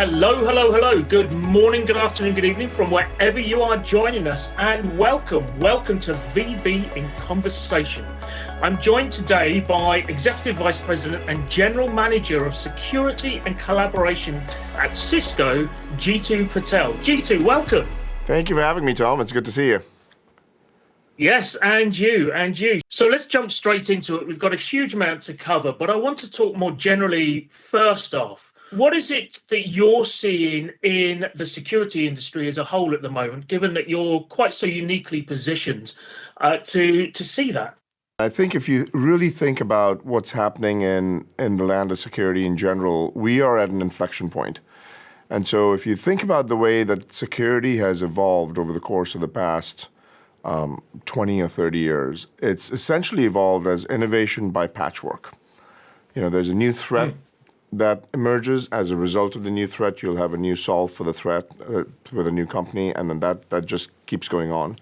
Hello, hello, hello. Good morning, good afternoon, good evening from wherever you are joining us, and welcome to VB in Conversation. I'm joined today by Executive Vice President and General Manager of Security and Collaboration at Cisco, Jeetu Patel. Jeetu, welcome. Thank you for having me, Tom. It's good to see you. Yes, and you. So let's jump straight into it. We've got a huge amount to cover, but I want to talk more generally first off. What is it that you're seeing in the security industry as a whole at the moment, given that you're quite so uniquely positioned to see that? I think if you really think about what's happening in the land of security in general, we are at an inflection point. And so if you think about the way that security has evolved over the course of the past 20 or 30 years, it's essentially evolved as innovation by patchwork. You know, there's a new threat that emerges. As a result of the new threat, you'll have a new solve for the threat with a new company, and then that just keeps going on.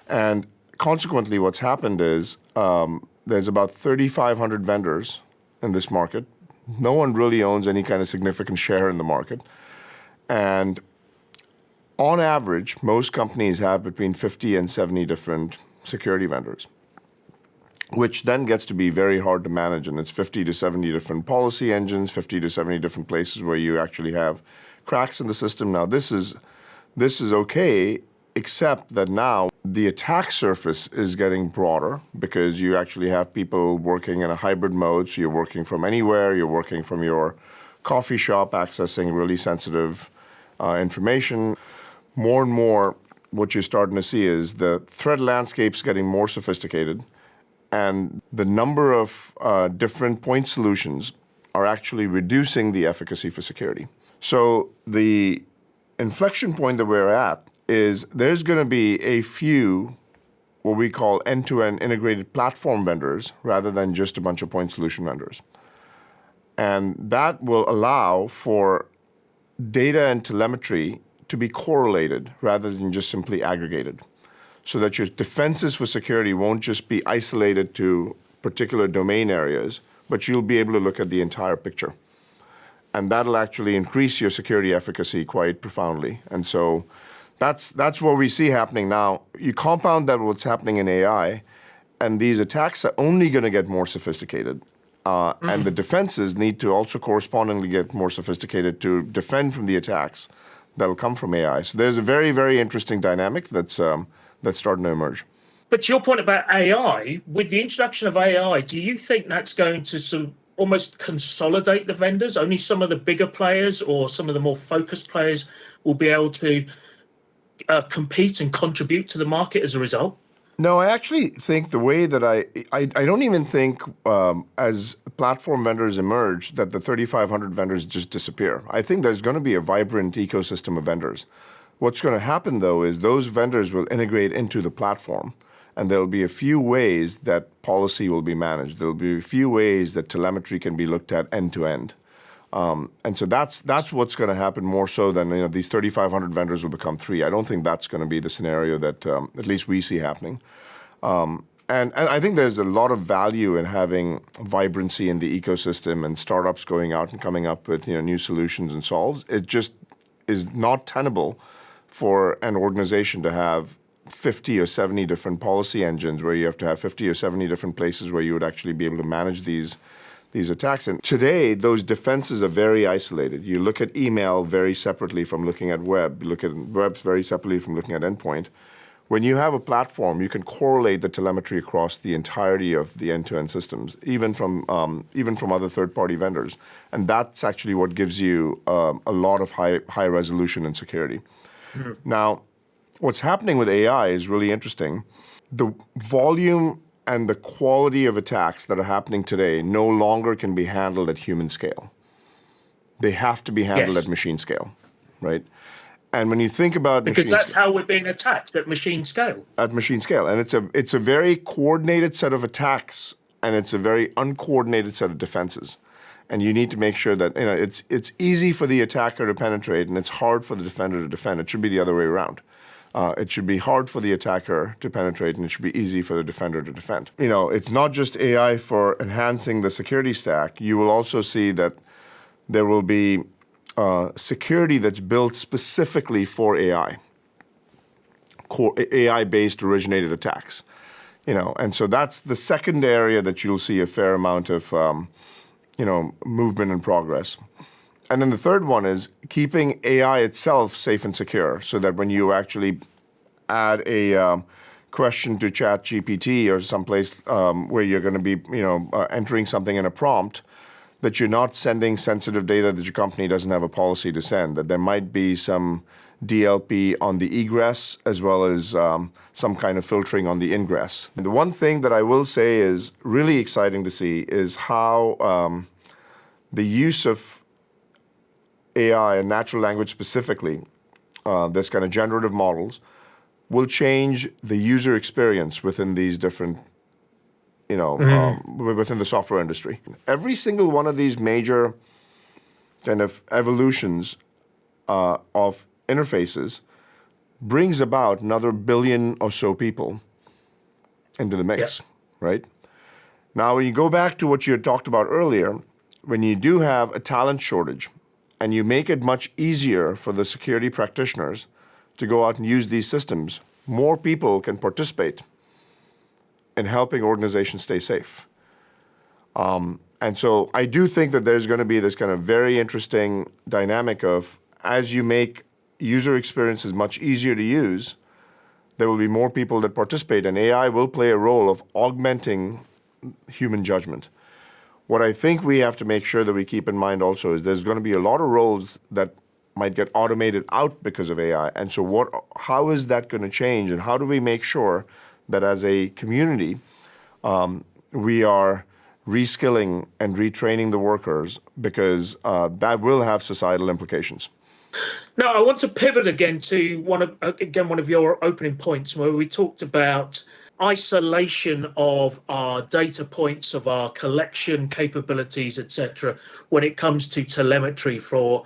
And consequently, what's happened is there's about 3,500 vendors in this market. No one really owns any kind of significant share in the market. And on average, most companies have between 50 and 70 different security vendors, which then gets to be very hard to manage. And it's 50 to 70 different policy engines, 50 to 70 different places where you actually have cracks in the system. Now, this is okay, except that now the attack surface is getting broader because you actually have people working in a hybrid mode. So you're working from anywhere, you're working from your coffee shop, accessing really sensitive information. More and more, what you're starting to see is the threat landscape's getting more sophisticated, and the number of different point solutions are actually reducing the efficacy for security. So the inflection point that we're at is there's going to be a few what we call end-to-end integrated platform vendors rather than just a bunch of point solution vendors. And that will allow for data and telemetry to be correlated rather than just simply aggregated, so that your defenses for security won't just be isolated to particular domain areas, but you'll be able to look at the entire picture. And that'll actually increase your security efficacy quite profoundly. And so that's what we see happening now. You compound that with what's happening in AI, and these attacks are only going to get more sophisticated. And the defenses need to also correspondingly get more sophisticated to defend from the attacks that'll come from AI. So there's a very, very interesting dynamic that's starting to emerge. But to your point about AI, with the introduction of AI, do you think that's going to sort of almost consolidate the vendors? Only some of the bigger players or some of the more focused players will be able to compete and contribute to the market as a result? No, I actually think the way that I don't even think as platform vendors emerge that the 3,500 vendors just disappear. I think there's going to be a vibrant ecosystem of vendors. What's going to happen, though, is those vendors will integrate into the platform, and there'll be a few ways that policy will be managed. There'll be a few ways that telemetry can be looked at end to end. And so that's what's going to happen more so than these 3,500 vendors will become three. I don't think that's going to be the scenario that at least we see happening. And I think there's a lot of value in having vibrancy in the ecosystem and startups going out and coming up with new solutions and solves. It just is not tenable for an organization to have 50 or 70 different policy engines where you have to have 50 or 70 different places where you would actually be able to manage these attacks. And today, those defenses are very isolated. You look at email very separately from looking at web. You look at web very separately from looking at endpoint. When you have a platform, you can correlate the telemetry across the entirety of the end-to-end systems, even from other third-party vendors. And that's actually what gives you a lot of high resolution and security. Now, what's happening with AI is really interesting. The volume and the quality of attacks that are happening today no longer can be handled at human scale. They have to be handled at machine scale, right? And when you think about because that's how we're being attacked, at machine scale. At machine scale, and it's a very coordinated set of attacks, and it's a very uncoordinated set of defenses. And you need to make sure that it's easy for the attacker to penetrate, and it's hard for the defender to defend. It should be the other way around. It should be hard for the attacker to penetrate, and it should be easy for the defender to defend. It's not just AI for enhancing the security stack. You will also see that there will be security that's built specifically for AI, AI-based originated attacks. And so that's the second area that you'll see a fair amount of movement and progress. And then the third one is keeping AI itself safe and secure, so that when you actually add a question to ChatGPT or someplace where you're going to be entering something in a prompt, that you're not sending sensitive data that your company doesn't have a policy to send, that there might be some DLP on the egress as well as some kind of filtering on the ingress. And the one thing that I will say is really exciting to see is how the use of AI and natural language specifically, this kind of generative models, will change the user experience within these different, within the software industry. Every single one of these major kind of evolutions of interfaces brings about another billion or so people into the mix, right? Now, when you go back to what you had talked about earlier, when you do have a talent shortage and you make it much easier for the security practitioners to go out and use these systems, more people can participate in helping organizations stay safe. And so I do think that there's going to be this kind of very interesting dynamic of, as you make user experiences much easier to use, there will be more people that participate, and AI will play a role of augmenting human judgment. What I think we have to make sure that we keep in mind also is there's going to be a lot of roles that might get automated out because of AI. And so how is that going to change, and how do we make sure that as a community, we are reskilling and retraining the workers, because that will have societal implications. Now, I want to pivot again to one of your opening points, where we talked about isolation of our data points, of our collection capabilities, etc., when it comes to telemetry for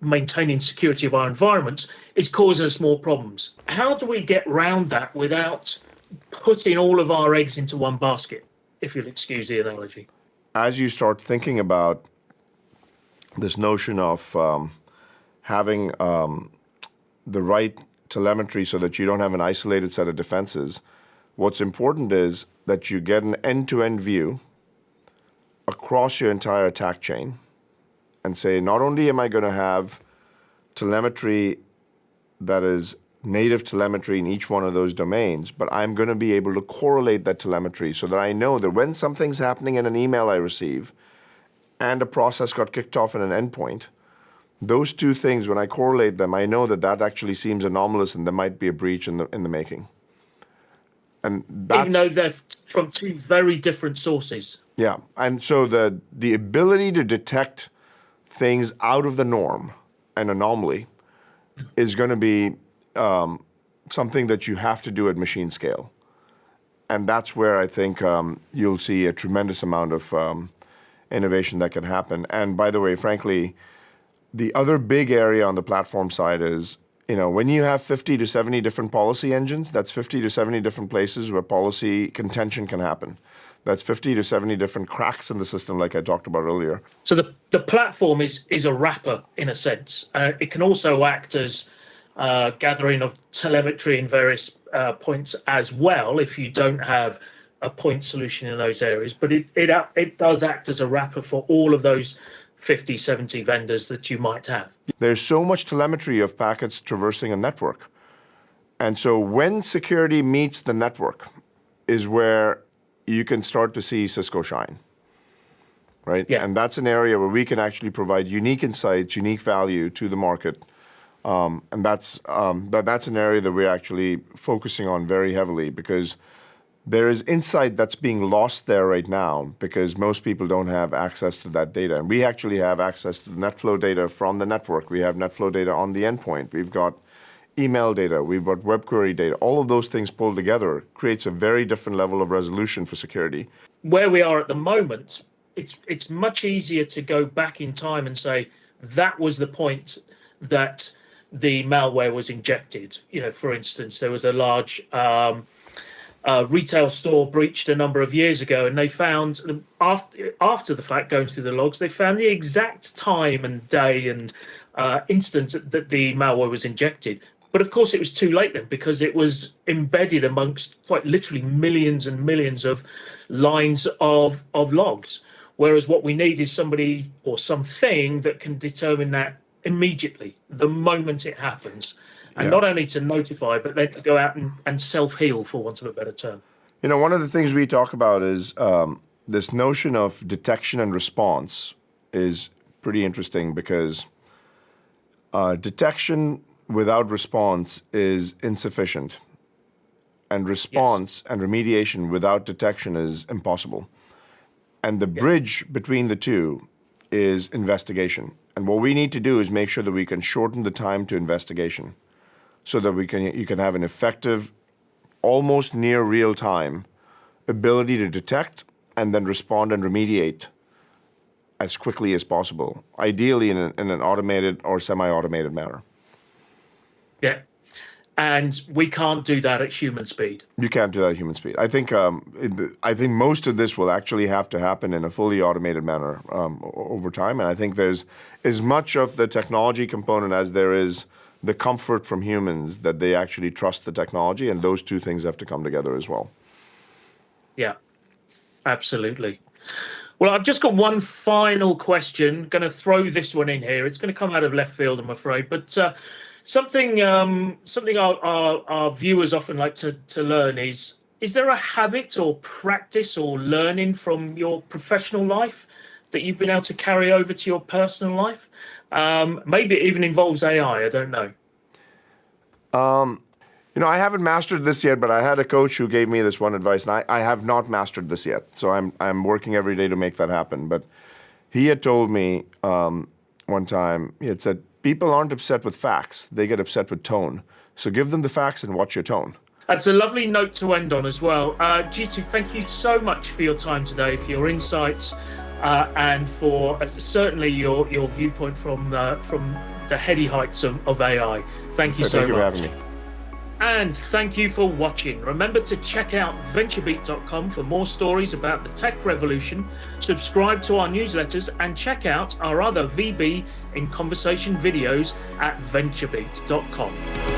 maintaining security of our environments, is causing us more problems. How do we get around that without putting all of our eggs into one basket, if you'll excuse the analogy? As you start thinking about this notion of having the right telemetry so that you don't have an isolated set of defenses, what's important is that you get an end-to-end view across your entire attack chain and say, not only am I going to have telemetry that is native telemetry in each one of those domains, but I'm going to be able to correlate that telemetry so that I know that when something's happening in an email I receive and a process got kicked off in an endpoint, those two things, when I correlate them, I know that that actually seems anomalous and there might be a breach in the making. And that's, even though they're from two very different sources. Yeah, and so the ability to detect things out of the norm, an anomaly, is going to be something that you have to do at machine scale. And that's where I think you'll see a tremendous amount of innovation that can happen. And by the way, frankly, the other big area on the platform side is, when you have 50 to 70 different policy engines, that's 50 to 70 different places where policy contention can happen. That's 50 to 70 different cracks in the system, like I talked about earlier. So the platform is a wrapper, in a sense. It can also act as gathering of telemetry in various points as well, if you don't have a point solution in those areas. But it does act as a wrapper for all of those 50, 70 vendors that you might have. There's so much telemetry of packets traversing a network. And so when security meets the network is where you can start to see Cisco shine, right? Yeah. And that's an area where we can actually provide unique insights, unique value to the market. And that's an area that we're actually focusing on very heavily, because there is insight that's being lost there right now because most people don't have access to that data. And we actually have access to the NetFlow data from the network. We have NetFlow data on the endpoint. We've got email data. We've got web query data. All of those things pulled together creates a very different level of resolution for security. Where we are at the moment, it's much easier to go back in time and say, that was the point that the malware was injected. For instance, there was a large retail store breached a number of years ago, and they found after the fact, going through the logs, they found the exact time and day and instant that the malware was injected. But of course, it was too late then, because it was embedded amongst quite literally millions and millions of lines of logs. Whereas what we need is somebody or something that can determine that immediately, the moment it happens. And not only to notify, but then to go out and self-heal, for want of a better term. You know, one of the things we talk about is this notion of detection and response is pretty interesting, because detection without response is insufficient. And response and remediation without detection is impossible. And the bridge between the two is investigation. And what we need to do is make sure that we can shorten the time to investigation, so that you can have an effective, almost near real time ability to detect and then respond and remediate as quickly as possible, ideally in an automated or semi-automated manner. Yeah. And we can't do that at human speed. You can't do that at human speed. I think most of this will actually have to happen in a fully automated manner over time. And I think there's as much of the technology component as there is the comfort from humans that they actually trust the technology, and those two things have to come together as well. Yeah, absolutely. Well, I've just got one final question. Going to throw this one in here. It's going to come out of left field, I'm afraid, but something our viewers often like to learn is there a habit or practice or learning from your professional life that you've been able to carry over to your personal life? Maybe it even involves AI, I don't know. You know, I haven't mastered this yet, but I had a coach who gave me this one advice, and I have not mastered this yet. So I'm working every day to make that happen. But he had told me one time, he had said, people aren't upset with facts, they get upset with tone. So give them the facts and watch your tone. That's a lovely note to end on as well. Jeetu, thank you so much for your time today, for your insights, and for certainly your viewpoint from the heady heights of AI. Thank you so much. Thank you for having me. And thank you for watching. Remember to check out VentureBeat.com for more stories about the tech revolution, subscribe to our newsletters, and check out our other VB in Conversation videos at VentureBeat.com.